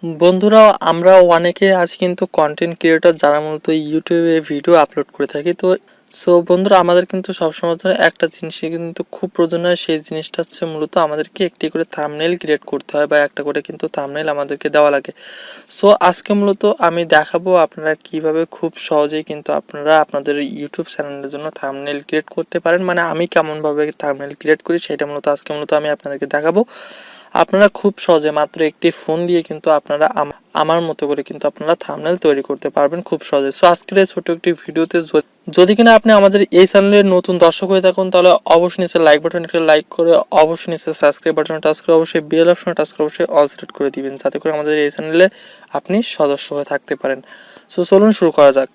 বন্ধুরা, আমরা অনেকে আছি কিন্তু কন্টেন্ট ক্রিয়েটর যারা মূলত ইউটিউবে ভিডিও আপলোড করে থাকি। তো বন্ধুরা, আমাদের কিন্তু সবসময় ধরে একটা জিনিসই কিন্তু খুব প্রয়োজন হয়, সেই জিনিসটা হচ্ছে মূলত আমাদেরকে একটি করে থাম্বনেল ক্রিয়েট করতে হয় বা একটা করে কিন্তু থাম্বনেল আমাদেরকে দেওয়া লাগে। আজকে মূলত আমি দেখাবো আপনারা কিভাবে খুব সহজেই কিন্তু আপনারা আপনাদের ইউটিউব চ্যানেলের জন্য থাম্বনেল ক্রিয়েট করতে পারেন। মানে আমি কেমনভাবে থাম্বনেল ক্রিয়েট করি সেটা আজকে আমি আপনাদেরকে দেখাবো। আপনারা খুব সহজে মাত্র একটি ফোন দিয়ে কিন্তু আপনারা আমার মতো করে কিন্তু আপনারা থাম্বনেল তৈরি করতে পারবেন খুব সহজে। আজকের এই ছোট একটি ভিডিওতে যদি কিনা আপনি আমাদের এই চ্যানেলের নতুন দর্শক হয়ে থাকুন, তাহলে অবশ্যই নিচে লাইক বাটন একটা লাইক করে অবশ্যই নিচে সাবস্ক্রাইব বাটন টাচ করে অবশ্যই বেল অপশনে টাচ করে অবশ্যই অল সিলেক্ট করে দিবেন, যাতে করে আমাদের এই চ্যানেলে আপনি সদস্য হয়ে থাকতে পারেন। চলুন শুরু করা যাক।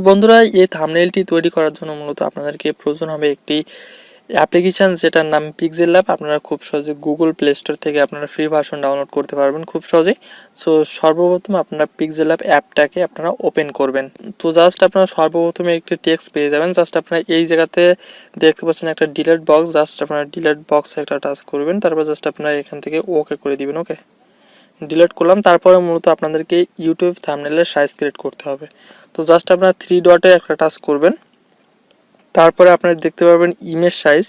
বন্ধুরা, এই থাম্বনেলটি তৈরি করার জন্য মূলত আপনাদেরকে প্রয়োজন হবে একটি অ্যাপ্লিকেশান, যেটার নাম পিক্সেল ল্যাব। আপনারা খুব সহজে গুগল প্লে স্টোর থেকে আপনারা ফ্রি ভার্সন ডাউনলোড করতে পারবেন খুব সহজেই। সর্বপ্রথম আপনারা পিক্সেল ল্যাব অ্যাপটাকে আপনারা ওপেন করবেন। জাস্ট আপনারা সর্বপ্রথমে একটি টেক্সট পেয়ে যাবেন। জাস্ট আপনারা এই জায়গাতে দেখতে পাচ্ছেন একটা ডিলেট বক্স, জাস্ট আপনারা ডিলেট বক্সে একটা টাচ করবেন, তারপর জাস্ট আপনারা এখান থেকে ওকে করে দিবেন। ওকে, ডিলিট করলাম। তারপরে মূলত আপনাদেরকে ইউটিউব থাম্বনেলের সাইজ ক্রিয়েট করতে হবে। জাস্ট আপনারা 3 ডটে একটা টাচ করবেন, তারপরে আপনারা দেখতে পারবেন ইমেজ সাইজ।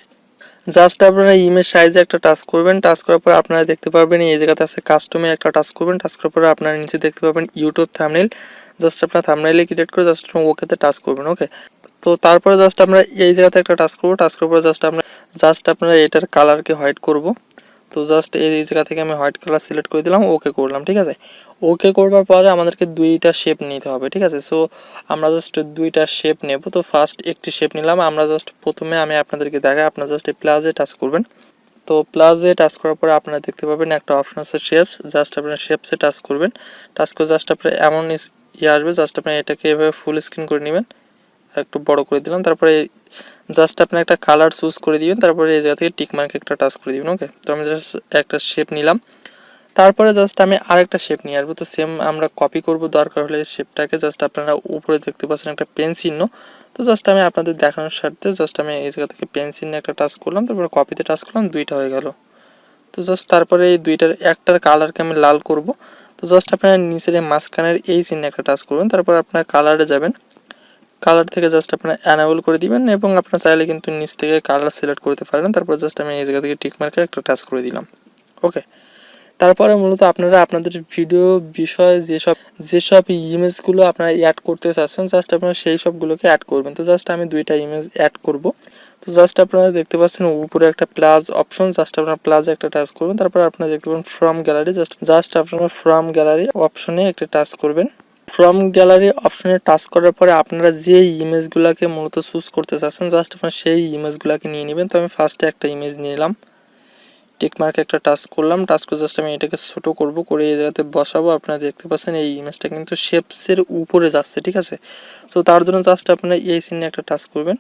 জাস্ট আপনারা ইমেজ সাইজে একটা টাচ করবেন, টাচ করার পর আপনারা দেখতে পারবেন এই জায়গাতে আছে কাস্টমে একটা টাচ করবেন, টাচ করার পরে আপনারা নিচে দেখতে পাবেন ইউটিউব থাম্বনেল। জাস্ট আপনারা থাম্বনেলে ক্রিয়েট করে জাস্ট ওকেতে টাচ করবেন। ওকে, তারপরে জাস্ট আমরা এই জায়গাতে একটা টাচ করবো, টাচ করার পরে জাস্ট আপনারা এটার কালারকে হোয়াইট করব। জাস্ট এই জায়গা থেকে আমি হোয়াইট কালার সিলেক্ট করে দিলাম, ওকে করলাম। ঠিক আছে, ওকে করবার পরে আমাদেরকে দুইটা শেপ নিতে হবে। ঠিক আছে, আমরা জাস্ট দুইটা শেপ নেব। ফার্স্ট একটি শেপ নিলাম আমরা। জাস্ট প্রথমে আমি আপনাদেরকে দেখাই, আপনারা জাস্ট প্লাসে টাচ করবেন। প্লাসে টাচ করার পরে আপনারা দেখতে পাবেন একটা অপশন আছে শেপস। জাস্ট আপনারা শেপসে টাচ করবেন, টাচ করে জাস্ট আপনারা এমন আসবে। জাস্ট আপনারা এটাকে এভাবে ফুল স্ক্রিন করে নেবেন, একটু বড় করে দিলাম। তারপরে জাস্ট আপনি একটা কালার চুজ করে দিবেন, তারপরে এই জায়গা থেকে টিক মার্কে একটা টাচ করে দিবেন। ওকে, আমি জাস্ট একটা শেপ নিলাম। তারপরে জাস্ট আমি আরেকটা শেপ নিয়ে আসবো। সেম আমরা কপি করব, দরকার হলে শেপটাকে। জাস্ট আপনারা উপরে দেখতে পাচ্ছেন একটা পেন চিহ্ন। জাস্ট আমি আপনাদের দেখানোর স্বার্থে জাস্ট আমি এই জায়গা থেকে পেন চিহ্নে একটা টাচ করলাম, তারপরে কপিতে টাচ করলাম, দুইটা হয়ে গেল। জাস্ট তারপরে এই দুইটার একটার কালারকে আমি লাল করব। জাস্ট আপনারা নিচের মাঝখানের এই চিহ্নে একটা টাচ করবেন, তারপর আপনারা কালারে যাবেন। কালার থেকে জাস্ট আপনারা অ্যানাবল করে দিবেন, এবং আপনারা চাইলে কিন্তু নিচ থেকে কালার সিলেক্ট করতে পারেন। তারপর জাস্ট আমি এই জায়গা থেকে টিক মার্কে একটা টাচ করে দিলাম। ওকে, তারপরে মূলত আপনারা আপনাদের ভিডিও বিষয়ে যেসব ইমেজগুলো আপনারা অ্যাড করতে চাচ্ছেন, জাস্ট আপনারা সেই সবগুলোকে অ্যাড করবেন। জাস্ট আমি দুইটা ইমেজ অ্যাড করব। জাস্ট আপনারা দেখতে পাচ্ছেন উপরে একটা প্লাস অপশন, জাস্ট আপনারা প্লাসে একটা টাচ করবেন। তারপর আপনারা দেখতে পাবেন ফ্রম গ্যালারি, জাস্ট আপনারা ফ্রম গ্যালারি অপশনে একটা টাচ করবেন। ফ্রম গ্যালারি অপশনে টাচ করার পরে আপনারা যে ইমেজগুলোকে মূলত চুজ করতে চাচ্ছেন, জাস্ট আপনারা সেই ইমেজগুলোকে নিয়ে নেবেন। তো আমি ফার্স্টে একটা ইমেজ নিলাম, টিক মার্কে একটা টাচ করলাম, টাচ করে জাস্ট আমি এটাকে ছোট করব, করে এই জায়গাতে বসাবো। আপনারা দেখতে পাচ্ছেন এই ইমেজটা কিন্তু শেপসের উপরে যাচ্ছে। ঠিক আছে, তার জন্য জাস্ট আপনারা এই চিহ্নে একটা টাচ করবেন,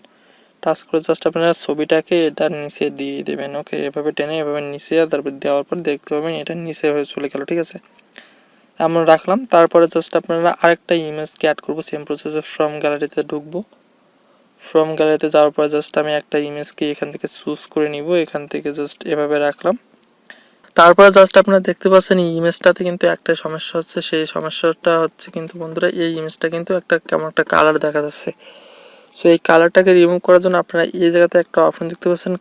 টাচ করে জাস্ট আপনারা ছবিটাকে এটার নিচে দিয়ে দেবেন। ওকে, এভাবে টেনে এভাবে নিচে, তারপর দেওয়ার পর দেখতে পাবেন এটা নিচে হয়ে চলে গেল। ঠিক আছে, এমন রাখলাম। তারপরে জাস্ট আপনারা আরেকটা ইমেজকে অ্যাড করবো, সেম প্রসেসে ফ্রম গ্যালারিতে ঢুকবো। ফ্রম গ্যালারিতে যাওয়ার পর জাস্ট আমি একটা ইমেজকে এখান থেকে চুজ করে নিব, এখান থেকে জাস্ট এভাবে রাখলাম। তারপরে জাস্ট আপনারা দেখতে পাচ্ছেন এই ইমেজটাতে কিন্তু একটা সমস্যা হচ্ছে। সেই সমস্যাটা হচ্ছে কিন্তু বন্ধুরা, এই ইমেজটা কিন্তু কেমন একটা কালার দেখা যাচ্ছে। এই কালারটাকে রিমুভ করার জন্য আপনারা এই জায়গাতে একটা অপশন দেখতে পাচ্ছেন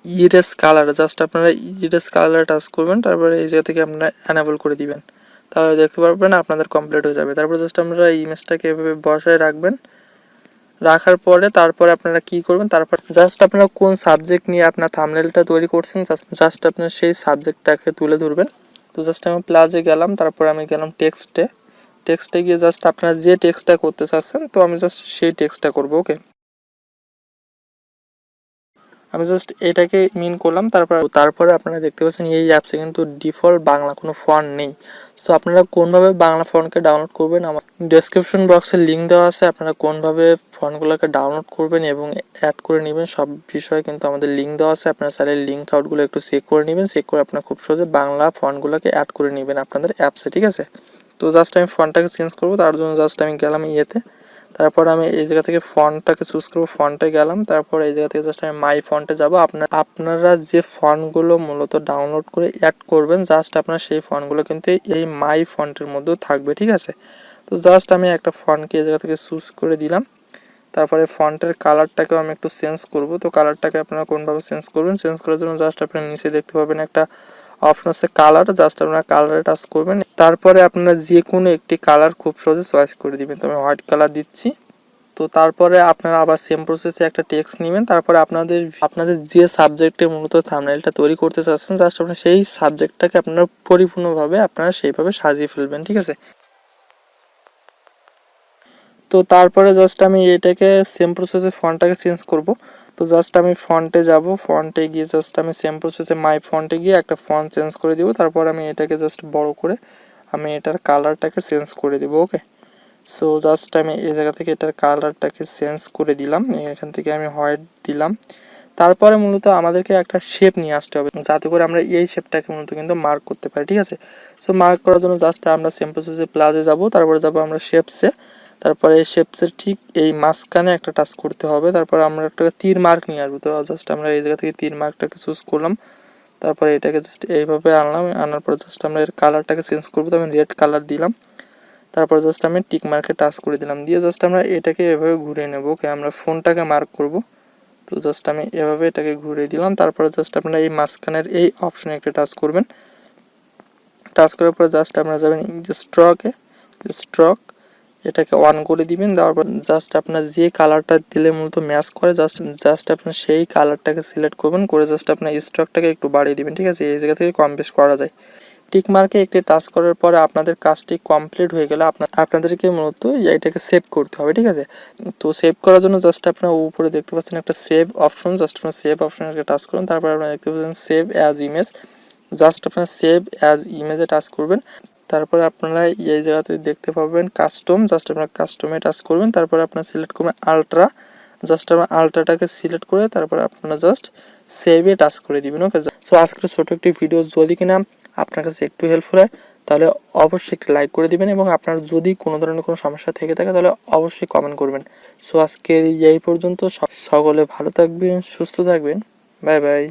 ইরেজ কালার। জাস্ট আপনারা ইরেজ কালার টাচ করবেন, তারপরে এই জায়গা থেকে আপনারা অ্যানাবল করে দিবেন। তাহলে দেখতে পারবেন আপনাদের কমপ্লিট হয়ে যাবে। তারপর জাস্ট আপনারা ইমেজটাকে এভাবে বসায় রাখবেন। রাখার পরে তারপরে আপনারা কি করবেন, তারপর জাস্ট আপনারা কোন সাবজেক্ট নিয়ে আপনার থাম্বনেলটা তৈরি করছেন, জাস্ট আপনারা সেই সাবজেক্টটাকে তুলে ধরবেন। জাস্ট আমি প্লাসে গেলাম, তারপর আমি গেলাম টেক্সটে গিয়ে জাস্ট আপনারা যে টেক্সটটা করতে চাচ্ছেন, আমি জাস্ট সেই টেক্সটটা করবো। ওকে, আমি জাস্ট এটাকে মিন করলাম। তারপরে আপনারা দেখতে পাচ্ছেন এই অ্যাপসে কিন্তু ডিফল্ট বাংলা কোনো ফন্ট নেই। আপনারা কোনভাবে বাংলা ফন্টকে ডাউনলোড করবেন আমার ডেসক্রিপশন বক্সে লিঙ্ক দেওয়া আছে। আপনারা কোনভাবে ফন্টগুলোকে ডাউনলোড করবেন এবং অ্যাড করে নেবেন সব বিষয়ে কিন্তু আমাদের লিঙ্ক দেওয়া আছে। আপনারা চাইলে লিঙ্ক আউটগুলো একটু চেক করে নেবেন, চেক করে আপনারা খুব সহজে বাংলা ফন্টগুলোকে অ্যাড করে নেবেন আপনাদের অ্যাপসে। ঠিক আছে, জাস্ট আমি ফন্টটাকে চেঞ্জ করবো, তার জন্য জাস্ট আমি গেলাম ইয়েতে। তারপর আমি এই জায়গা থেকে ফন্টটাকে চুজ করবো, ফন্টে গেলাম। তারপর এই জায়গা থেকে জাস্ট আমি মাই ফন্টে যাব। আপনারা যে ফন্টগুলো মূলত ডাউনলোড করে অ্যাড করবেন, জাস্ট আপনার সেই ফন্টগুলো কিন্তু এই মাই ফন্টের মধ্যেও থাকবে, ঠিক আছে। তো জাস্ট আমি একটা ফন্টকে এই জায়গা থেকে চুজ করে দিলাম। তারপরে ফন্টের কালারটাকেও আমি একটু চেঞ্জ করব। তো কালারটাকে আপনারা কোনভাবে চেঞ্জ করবেন, চেঞ্জ করার জন্য জাস্ট আপনারা নিচে দেখতে পাবেন একটা অপশন আছে কালার, জাস্ট আপনারা কালারে টাচ করবেন। তারপরে আপনারা যে কোনো একটি কালার খুব সহজে চয়েস করে দিবেন। তো আমি হোয়াইট কালার দিচ্ছি। তো তারপরে আপনারা আবার সেম প্রসেসে একটা টেক্সট নেবেন। তারপরে আপনাদের যে সাবজেক্টে মূলত থাম্বনেইলটা তৈরি করতে চাচ্ছেন, জাস্ট আপনারা সেই সাবজেক্টটাকে আপনারা পরিপূর্ণভাবে আপনারা সেইভাবে সাজিয়ে ফেলবেন, ঠিক আছে। তো তারপরে জাস্ট আমি এটাকে সেম প্রসেসে ফন্টটাকে চেঞ্জ করব। তো জাস্ট আমি ফন্টে যাব, ফন্টে গিয়ে জাস্ট আমি সেম প্রসেসে মাই ফন্টে গিয়ে একটা ফন্ট চেঞ্জ করে দিব। তারপর আমি এটাকে জাস্ট বড় করে আমি এটার কালারটাকে চেঞ্জ করে দিব। ওকে, সো জাস্ট আমি এই জায়গা থেকে এটার কালারটাকে চেঞ্জ করে দিলাম। এখান থেকে আমি হোয়াইট দিলাম। তারপরে মূলত আমাদেরকে একটা শেপ নিয়ে আসতে হবে, যাতে করে আমরা এই শেপটাকে মূলত কিন্তু মার্ক করতে পারি, ঠিক আছে। সো মার্ক করার জন্য জাস্ট আমরা সেম প্রসেসে প্লাসে যাব, তারপরে যাব আমরা শেপসে। তারপরে এই শেপসের ঠিক এই মাঝখানে একটা টাচ করতে হবে। তারপর আমরা একটা তীর মার্ক নিয়ে আসবো। তো জাস্ট আমরা এই জায়গা থেকে তীর মার্কটাকে চুজ করলাম। তারপরে এটাকে জাস্ট এইভাবে আনলাম, আনার পর জাস্ট আমরা এর কালারটাকে চেঞ্জ করবো। তো আমি রেড কালার দিলাম। তারপর জাস্ট আমি টিক মার্কে টাচ করে দিলাম, দিয়ে জাস্ট আমরা এটাকে এভাবে ঘুরিয়ে নেব। ওকে, আমরা ফোনটাকে মার্ক করব। তো জাস্ট আমি এভাবে এটাকে ঘুরিয়ে দিলাম। তারপরে জাস্ট আপনারা এই মাঝখানের এই অপশনে একটা টাচ করবেন। টাচ করার পর জাস্ট আপনারা যাবেন স্ট্রক, এটাকে অন করে দিবেন। দেওয়ার পর জাস্ট আপনার যে কালারটা দিলে মূলত ম্যাচ করে, জাস্ট আপনার সেই কালারটাকে সিলেক্ট করবেন, করে জাস্ট আপনার স্ট্রকটাকে একটু বাড়িয়ে দিবেন, ঠিক আছে। এই জায়গা থেকে কম বেশ করা যায়। টিক মার্কে একটি টাচ করার পরে আপনাদের কাজটি কমপ্লিট হয়ে গেলে আপনাদেরকে মূলত এটাকে সেভ করতে হবে, ঠিক আছে। তো সেভ করার জন্য জাস্ট আপনারা উপরে দেখতে পাচ্ছেন একটা সেভ অপশন, জাস্ট আপনারা সেভ অপশনে টাচ করুন। তারপর আপনারা দেখতে পাচ্ছেন সেভ অ্যাজ ইমেজ, জাস্ট আপনারা সেভ অ্যাজ ইমেজে টাচ করবেন। তারপরে আপনারা এই জায়গাতে দেখতে পাবেন কাস্টম, জাস্ট আপনারা কাস্টমে টাচ করবেন। তারপরে আপনারা সিলেক্ট করবেন আলট্রা, জাস্ট আপনারা আলট্রাটাকে সিলেক্ট করে তারপরে আপনারা জাস্ট সেভে টাচ করে দিবেন। ওকে, সো আজকের ছোট একটি ভিডিও যদি কিনা আপনার কাছে একটু হেল্পফুল হয়, তাহলে অবশ্যই একটি লাইক করে দিবেন, এবং আপনার যদি কোনো ধরনের কোনো সমস্যা থেকে থাকে তাহলে অবশ্যই কমেন্ট করবেন। সো আজকের এই পর্যন্ত, সকলে ভালো থাকবেন, সুস্থ থাকবেন, বাই বাই।